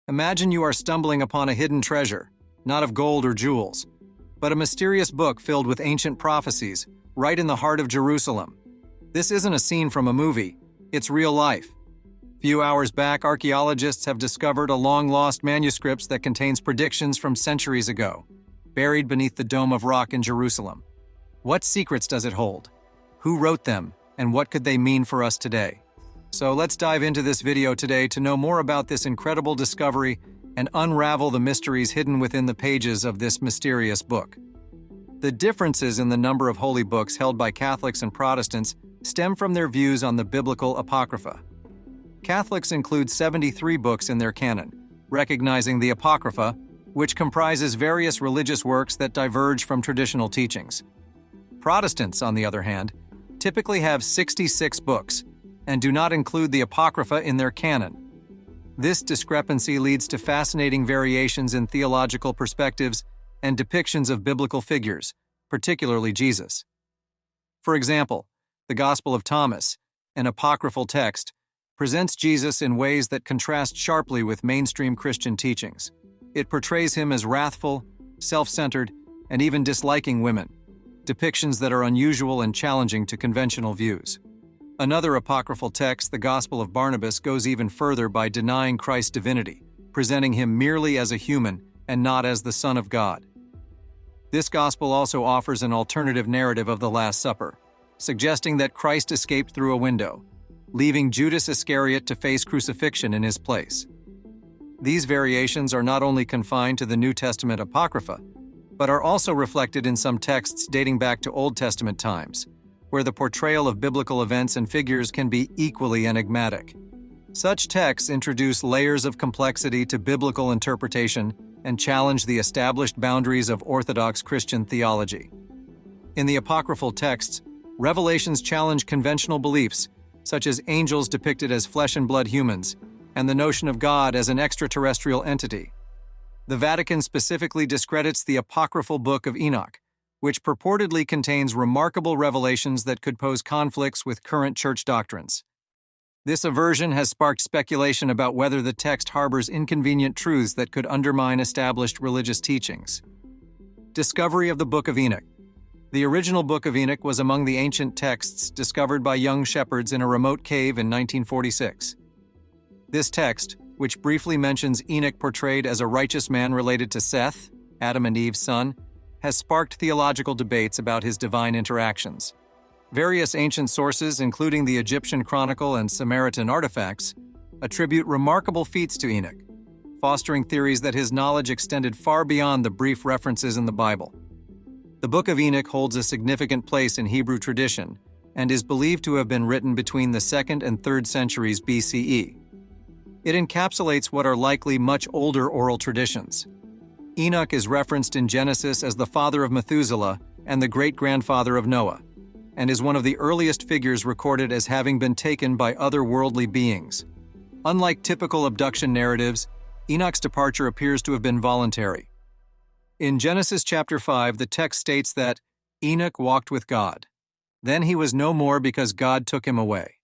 Imagine you are stumbling upon a hidden treasure, not of gold or jewels, but a mysterious book filled with ancient prophecies, right in the heart of Jerusalem. This isn't a scene from a movie, it's real life. Few hours back, archaeologists have discovered a long-lost manuscript that contains predictions from centuries ago, buried beneath the Dome of Rock in Jerusalem. What secrets does it hold? Who wrote them, and what could they mean for us today? So let's dive into this video today to know more about this incredible discovery and unravel the mysteries hidden within the pages of this mysterious book. The differences in the number of holy books held by Catholics and Protestants stem from their views on the biblical Apocrypha. Catholics include 73 books in their canon, recognizing the Apocrypha, which comprises various religious works that diverge from traditional teachings. Protestants, on the other hand, typically have 66 books and do not include the Apocrypha in their canon. This discrepancy leads to fascinating variations in theological perspectives and depictions of biblical figures, particularly Jesus. For example, the Gospel of Thomas, an apocryphal text, presents Jesus in ways that contrast sharply with mainstream Christian teachings. It portrays him as wrathful, self-centered, and even disliking women, depictions that are unusual and challenging to conventional views. Another apocryphal text, the Gospel of Barnabas, goes even further by denying Christ's divinity, presenting him merely as a human and not as the Son of God. This gospel also offers an alternative narrative of the Last Supper, suggesting that Christ escaped through a window, leaving Judas Iscariot to face crucifixion in his place. These variations are not only confined to the New Testament Apocrypha, but are also reflected in some texts dating back to Old Testament times, where the portrayal of biblical events and figures can be equally enigmatic. Such texts introduce layers of complexity to biblical interpretation and challenge the established boundaries of Orthodox Christian theology. In the apocryphal texts, revelations challenge conventional beliefs, such as angels depicted as flesh and blood humans, and the notion of God as an extraterrestrial entity. The Vatican specifically discredits the apocryphal Book of Enoch, which purportedly contains remarkable revelations that could pose conflicts with current church doctrines. This aversion has sparked speculation about whether the text harbors inconvenient truths that could undermine established religious teachings. Discovery of the Book of Enoch. The original Book of Enoch was among the ancient texts discovered by young shepherds in a remote cave in 1946. This text, which briefly mentions Enoch portrayed as a righteous man related to Seth, Adam and Eve's son, has sparked theological debates about his divine interactions. Various ancient sources, including the Egyptian Chronicle and Samaritan artifacts, attribute remarkable feats to Enoch, fostering theories that his knowledge extended far beyond the brief references in the Bible. The Book of Enoch holds a significant place in Hebrew tradition and is believed to have been written between the 2nd and 3rd centuries BCE. It encapsulates what are likely much older oral traditions. Enoch is referenced in Genesis as the father of Methuselah and the great-grandfather of Noah, and is one of the earliest figures recorded as having been taken by otherworldly beings. Unlike typical abduction narratives, Enoch's departure appears to have been voluntary. In Genesis chapter 5, the text states that Enoch walked with God. Then he was no more because God took him away.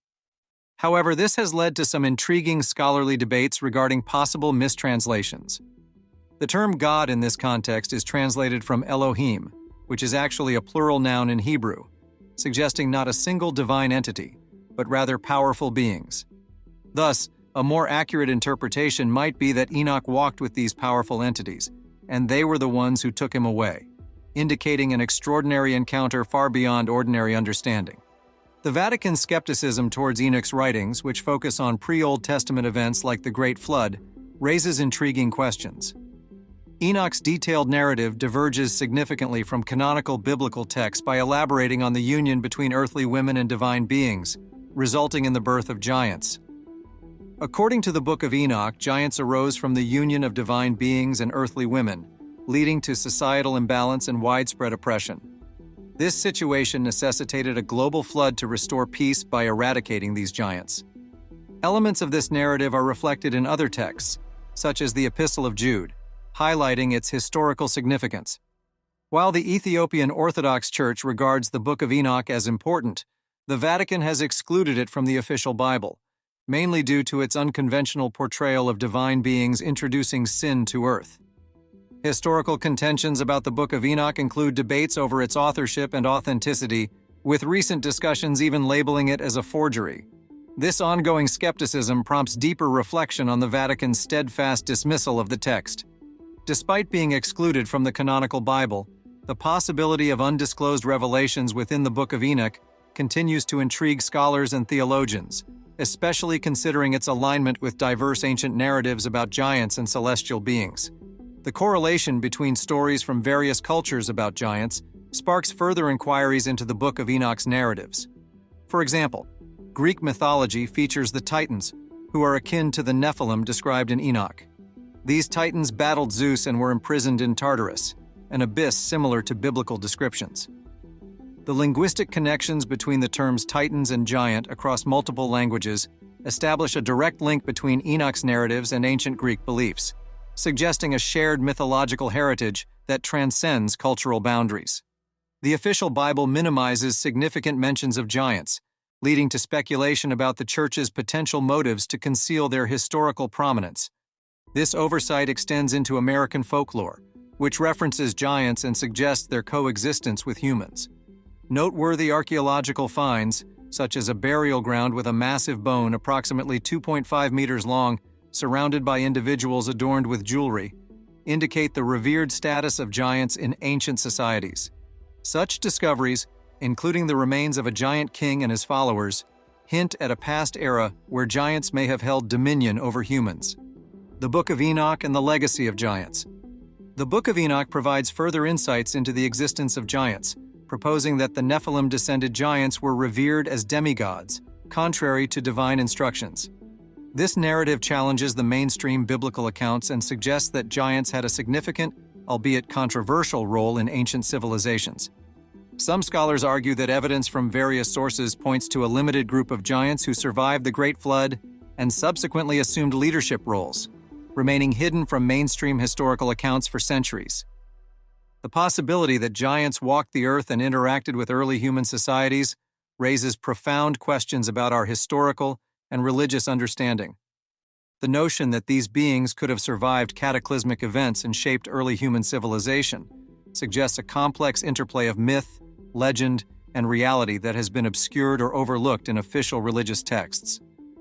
However, this has led to some intriguing scholarly debates regarding possible mistranslations. The term God in this context is translated from Elohim, which is actually a plural noun in Hebrew, suggesting not a single divine entity, but rather powerful beings. Thus, a more accurate interpretation might be that Enoch walked with these powerful entities, and they were the ones who took him away, indicating an extraordinary encounter far beyond ordinary understanding. The Vatican's skepticism towards Enoch's writings, which focus on pre-Old Testament events like the Great Flood, raises intriguing questions. Enoch's detailed narrative diverges significantly from canonical biblical texts by elaborating on the union between earthly women and divine beings, resulting in the birth of giants. According to the Book of Enoch, giants arose from the union of divine beings and earthly women, leading to societal imbalance and widespread oppression. This situation necessitated a global flood to restore peace by eradicating these giants. Elements of this narrative are reflected in other texts, such as the Epistle of Jude, highlighting its historical significance. While the Ethiopian Orthodox Church regards the Book of Enoch as important, the Vatican has excluded it from the official Bible, mainly due to its unconventional portrayal of divine beings introducing sin to earth. Historical contentions about the Book of Enoch include debates over its authorship and authenticity, with recent discussions even labeling it as a forgery. This ongoing skepticism prompts deeper reflection on the Vatican's steadfast dismissal of the text. Despite being excluded from the canonical Bible, the possibility of undisclosed revelations within the Book of Enoch continues to intrigue scholars and theologians, especially considering its alignment with diverse ancient narratives about giants and celestial beings. The correlation between stories from various cultures about giants sparks further inquiries into the Book of Enoch's narratives. For example, Greek mythology features the Titans, who are akin to the Nephilim described in Enoch. These Titans battled Zeus and were imprisoned in Tartarus, an abyss similar to biblical descriptions. The linguistic connections between the terms Titans and giant across multiple languages establish a direct link between Enoch's narratives and ancient Greek beliefs, suggesting a shared mythological heritage that transcends cultural boundaries. The official Bible minimizes significant mentions of giants, leading to speculation about the Church's potential motives to conceal their historical prominence. This oversight extends into American folklore, which references giants and suggests their coexistence with humans. Noteworthy archaeological finds, such as a burial ground with a massive bone approximately 2.5 meters long, surrounded by individuals adorned with jewelry, indicate the revered status of giants in ancient societies. Such discoveries, including the remains of a giant king and his followers, hint at a past era where giants may have held dominion over humans. The Book of Enoch and the legacy of giants. The Book of Enoch provides further insights into the existence of giants, proposing that the Nephilim-descended giants were revered as demigods, contrary to divine instructions. This narrative challenges the mainstream biblical accounts and suggests that giants had a significant, albeit controversial, role in ancient civilizations. Some scholars argue that evidence from various sources points to a limited group of giants who survived the Great Flood and subsequently assumed leadership roles, remaining hidden from mainstream historical accounts for centuries. The possibility that giants walked the earth and interacted with early human societies raises profound questions about our historical and religious understanding. The notion that these beings could have survived cataclysmic events and shaped early human civilization suggests a complex interplay of myth, legend, and reality that has been obscured or overlooked in official religious texts.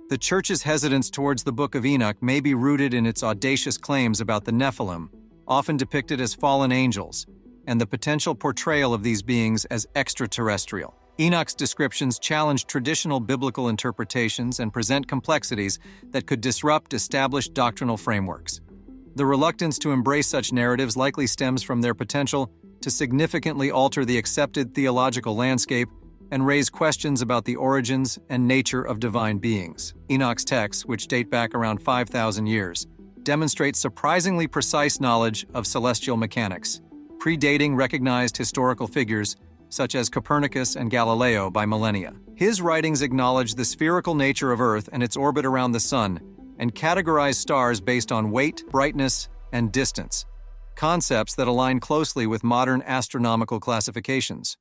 The Church's hesitance towards the Book of Enoch may be rooted in its audacious claims about the Nephilim, often depicted as fallen angels, and the potential portrayal of these beings as extraterrestrial. Enoch's descriptions challenge traditional biblical interpretations and present complexities that could disrupt established doctrinal frameworks. The reluctance to embrace such narratives likely stems from their potential to significantly alter the accepted theological landscape and raise questions about the origins and nature of divine beings. Enoch's texts, which date back around 5,000 years, demonstrate surprisingly precise knowledge of celestial mechanics, predating recognized historical figures such as Copernicus and Galileo by millennia. His writings acknowledge the spherical nature of Earth and its orbit around the Sun, and categorize stars based on weight, brightness, and distance, concepts that align closely with modern astronomical classifications.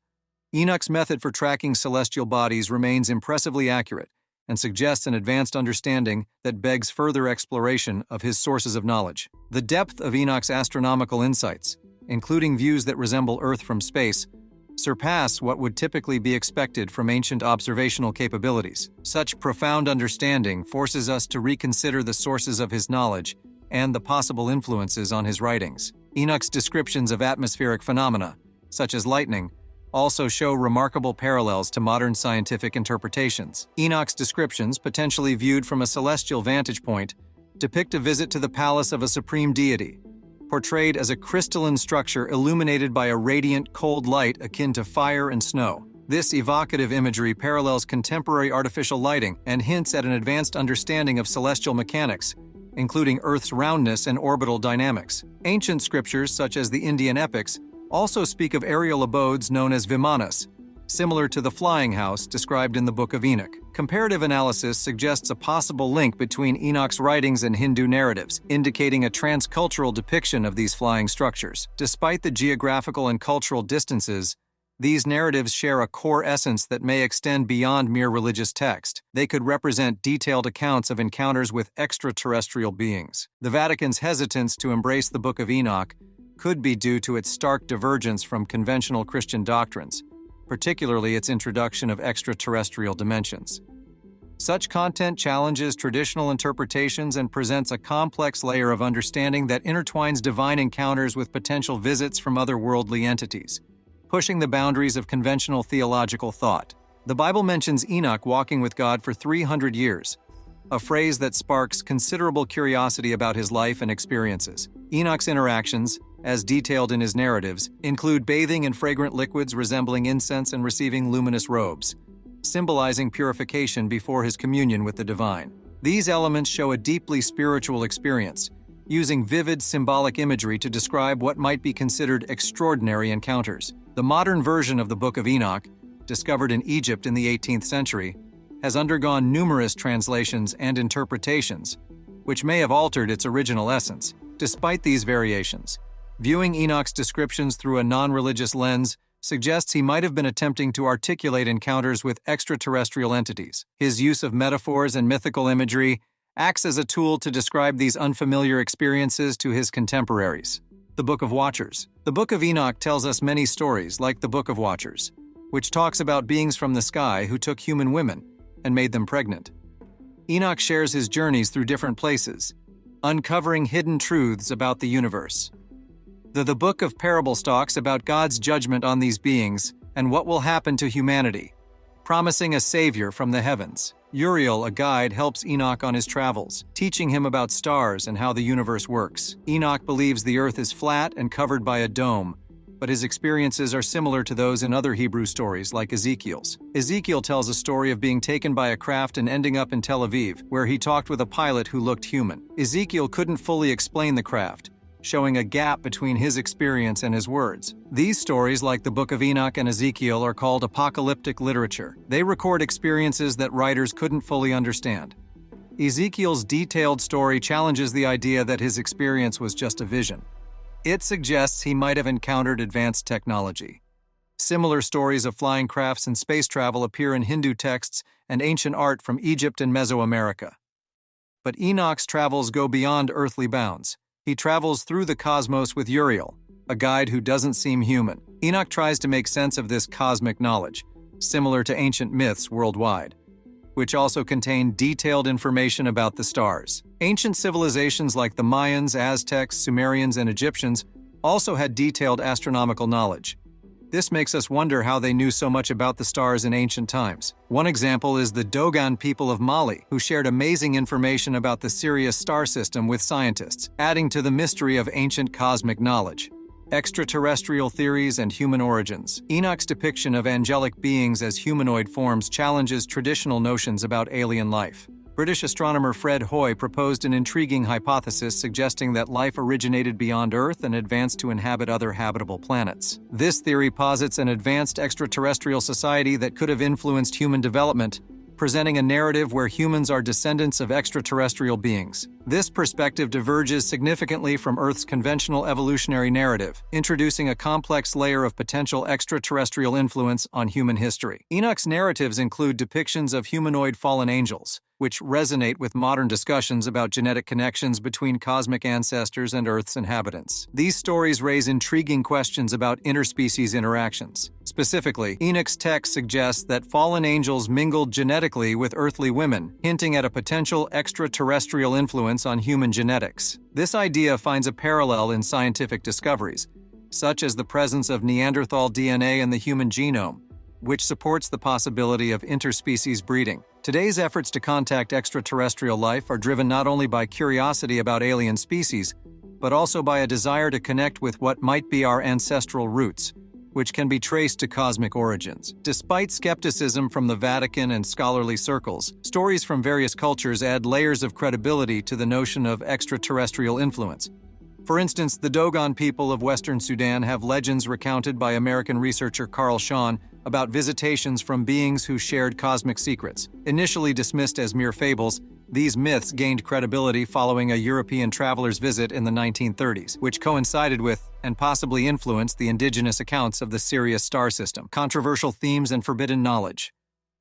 Enoch's method for tracking celestial bodies remains impressively accurate and suggests an advanced understanding that begs further exploration of his sources of knowledge. The depth of Enoch's astronomical insights, including views that resemble Earth from space, surpass what would typically be expected from ancient observational capabilities. Such profound understanding forces us to reconsider the sources of his knowledge and the possible influences on his writings. Enoch's descriptions of atmospheric phenomena, such as lightning, also show remarkable parallels to modern scientific interpretations. Enoch's descriptions, potentially viewed from a celestial vantage point, depict a visit to the palace of a supreme deity, portrayed as a crystalline structure illuminated by a radiant, cold light akin to fire and snow. This evocative imagery parallels contemporary artificial lighting and hints at an advanced understanding of celestial mechanics, including Earth's roundness and orbital dynamics. Ancient scriptures, such as the Indian epics, also speak of aerial abodes known as vimanas, similar to the flying house described in the Book of Enoch. Comparative analysis suggests a possible link between Enoch's writings and Hindu narratives, indicating a transcultural depiction of these flying structures. Despite the geographical and cultural distances, These narratives share a core essence that may extend beyond mere religious text. They could represent detailed accounts of encounters with extraterrestrial beings. The Vatican's hesitance to embrace the Book of Enoch could be due to its stark divergence from conventional Christian doctrines, particularly its introduction of extraterrestrial dimensions. Such content challenges traditional interpretations and presents a complex layer of understanding that intertwines divine encounters with potential visits from otherworldly entities, pushing the boundaries of conventional theological thought. The Bible mentions Enoch walking with God for 300 years, a phrase that sparks considerable curiosity about his life and experiences. Enoch's interactions, as detailed in his narratives, include bathing in fragrant liquids resembling incense and receiving luminous robes, symbolizing purification before his communion with the divine. These elements show a deeply spiritual experience, using vivid symbolic imagery to describe what might be considered extraordinary encounters. The modern version of the Book of Enoch, discovered in Egypt in the 18th century, has undergone numerous translations and interpretations, which may have altered its original essence. Despite these variations, viewing Enoch's descriptions through a non-religious lens suggests he might have been attempting to articulate encounters with extraterrestrial entities. His use of metaphors and mythical imagery acts as a tool to describe these unfamiliar experiences to his contemporaries. The Book of Watchers. The Book of Enoch tells us many stories, like the Book of Watchers, which talks about beings from the sky who took human women and made them pregnant. Enoch shares his journeys through different places, uncovering hidden truths about the universe. The Book of Parables talks about God's judgment on these beings and what will happen to humanity, promising a savior from the heavens. Uriel, a guide, helps Enoch on his travels, teaching him about stars and how the universe works. Enoch believes the earth is flat and covered by a dome, but his experiences are similar to those in other Hebrew stories like Ezekiel's. Ezekiel tells a story of being taken by a craft and ending up in Tel Aviv, where he talked with a pilot who looked human. Ezekiel couldn't fully explain the craft, showing a gap between his experience and his words. These stories, like the Book of Enoch and Ezekiel, are called apocalyptic literature. They record experiences that writers couldn't fully understand. Ezekiel's detailed story challenges the idea that his experience was just a vision. It suggests he might have encountered advanced technology. Similar stories of flying crafts and space travel appear in Hindu texts and ancient art from Egypt and Mesoamerica. But Enoch's travels go beyond earthly bounds. He travels through the cosmos with Uriel, a guide who doesn't seem human. Enoch tries to make sense of this cosmic knowledge, similar to ancient myths worldwide, which also contain detailed information about the stars. Ancient civilizations like the Mayans, Aztecs, Sumerians, and Egyptians also had detailed astronomical knowledge. This makes us wonder how they knew so much about the stars in ancient times. One example is the Dogon people of Mali, who shared amazing information about the Sirius star system with scientists, adding to the mystery of ancient cosmic knowledge. Extraterrestrial theories and human origins. Enoch's depiction of angelic beings as humanoid forms challenges traditional notions about alien life. British astronomer Fred Hoy proposed an intriguing hypothesis suggesting that life originated beyond Earth and advanced to inhabit other habitable planets. This theory posits an advanced extraterrestrial society that could have influenced human development, presenting a narrative where humans are descendants of extraterrestrial beings. This perspective diverges significantly from Earth's conventional evolutionary narrative, introducing a complex layer of potential extraterrestrial influence on human history. Enoch's narratives include depictions of humanoid fallen angels, which resonate with modern discussions about genetic connections between cosmic ancestors and Earth's inhabitants. These stories raise intriguing questions about interspecies interactions. Specifically, Enoch's text suggests that fallen angels mingled genetically with earthly women, hinting at a potential extraterrestrial influence on human genetics. This idea finds a parallel in scientific discoveries, such as the presence of Neanderthal DNA in the human genome, which supports the possibility of interspecies breeding. Today's efforts to contact extraterrestrial life are driven not only by curiosity about alien species, but also by a desire to connect with what might be our ancestral roots, which can be traced to cosmic origins. Despite skepticism from the Vatican and scholarly circles, stories from various cultures add layers of credibility to the notion of extraterrestrial influence. For instance, the Dogon people of Western Sudan have legends recounted by American researcher Carl Schon about visitations from beings who shared cosmic secrets. Initially dismissed as mere fables, These myths gained credibility following a European traveler's visit in the 1930s, which coincided with and possibly influenced the indigenous accounts of the Sirius star system, controversial themes, and forbidden knowledge.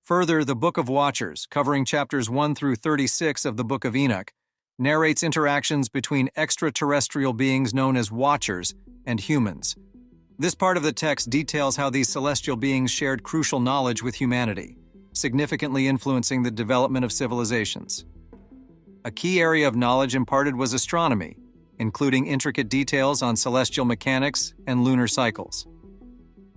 Further, the Book of Watchers, covering chapters 1 through 36 of the Book of Enoch, narrates interactions between extraterrestrial beings known as Watchers and humans. This part of the text details how these celestial beings shared crucial knowledge with humanity, significantly influencing the development of civilizations. A key area of knowledge imparted was astronomy, including intricate details on celestial mechanics and lunar cycles.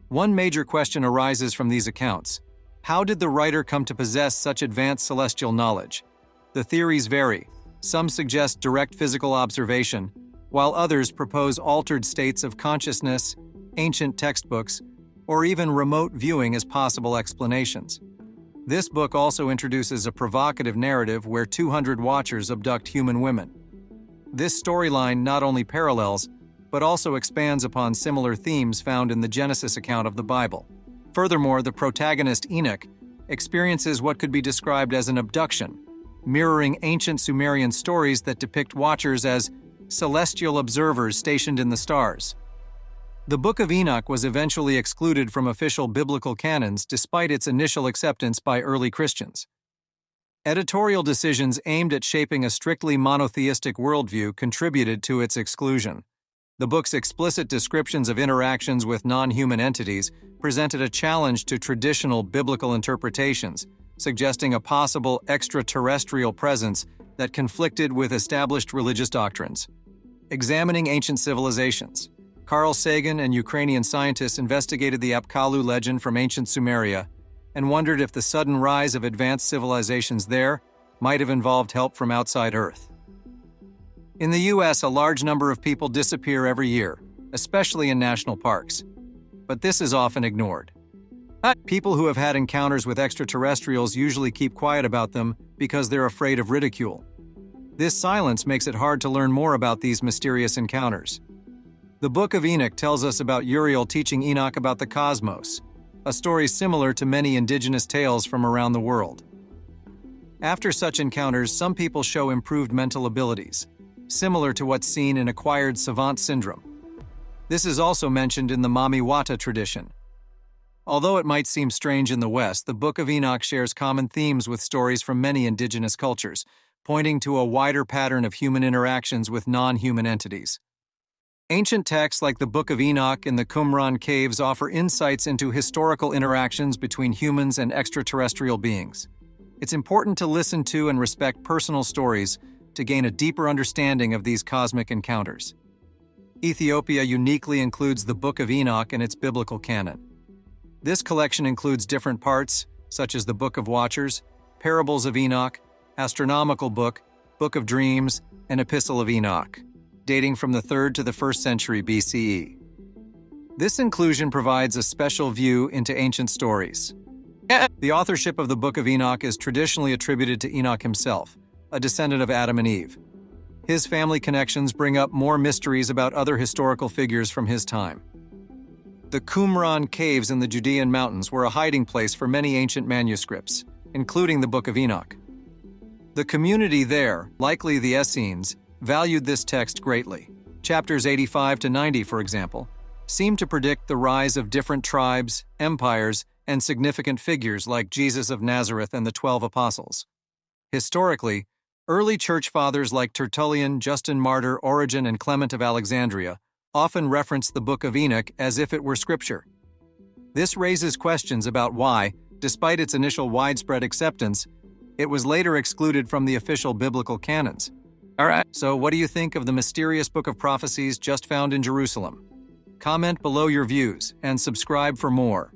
One major question arises from these accounts. How did the writer come to possess such advanced celestial knowledge? The theories vary. Some suggest direct physical observation, while others propose altered states of consciousness, ancient textbooks, or even remote viewing as possible explanations. This book also introduces a provocative narrative where 200 Watchers abduct human women. This storyline not only parallels, but also expands upon similar themes found in the Genesis account of the Bible. Furthermore, the protagonist Enoch experiences what could be described as an abduction, mirroring ancient Sumerian stories that depict Watchers as celestial observers stationed in the stars. The Book of Enoch was eventually excluded from official biblical canons despite its initial acceptance by early Christians. Editorial decisions aimed at shaping a strictly monotheistic worldview contributed to its exclusion. The book's explicit descriptions of interactions with non-human entities presented a challenge to traditional biblical interpretations, suggesting a possible extraterrestrial presence that conflicted with established religious doctrines. Examining ancient civilizations. Carl Sagan and Ukrainian scientists investigated the Apkallu legend from ancient Sumeria and wondered if the sudden rise of advanced civilizations there might have involved help from outside Earth. In the US, a large number of people disappear every year, especially in national parks. But this is often ignored. People who have had encounters with extraterrestrials usually keep quiet about them because they're afraid of ridicule. This silence makes it hard to learn more about these mysterious encounters. The Book of Enoch tells us about Uriel teaching Enoch about the cosmos, a story similar to many indigenous tales from around the world. After such encounters, some people show improved mental abilities, similar to what's seen in acquired savant syndrome. This is also mentioned in the Mami Wata tradition. Although it might seem strange in the West, the Book of Enoch shares common themes with stories from many indigenous cultures, pointing to a wider pattern of human interactions with non-human entities. Ancient texts like the Book of Enoch and the Qumran caves offer insights into historical interactions between humans and extraterrestrial beings. It's important to listen to and respect personal stories to gain a deeper understanding of these cosmic encounters. Ethiopia uniquely includes the Book of Enoch in its biblical canon. This collection includes different parts, such as the Book of Watchers, Parables of Enoch, Astronomical Book, Book of Dreams, and Epistle of Enoch, dating from the 3rd to the 1st century BCE. This inclusion provides a special view into ancient stories. The authorship of the Book of Enoch is traditionally attributed to Enoch himself, a descendant of Adam and Eve. His family connections bring up more mysteries about other historical figures from his time. The Qumran caves in the Judean mountains were a hiding place for many ancient manuscripts, including the Book of Enoch. The community there, likely the Essenes, valued this text greatly. Chapters 85 to 90, for example, seem to predict the rise of different tribes, empires, and significant figures like Jesus of Nazareth and the 12 apostles. Historically, early church fathers like Tertullian, Justin Martyr, Origen, and Clement of Alexandria often reference the Book of Enoch as if it were scripture. This raises questions about why, despite its initial widespread acceptance, it was later excluded from the official biblical canons. So what do you think of the mysterious Book of Prophecies just found in Jerusalem? Comment below your views and subscribe for more.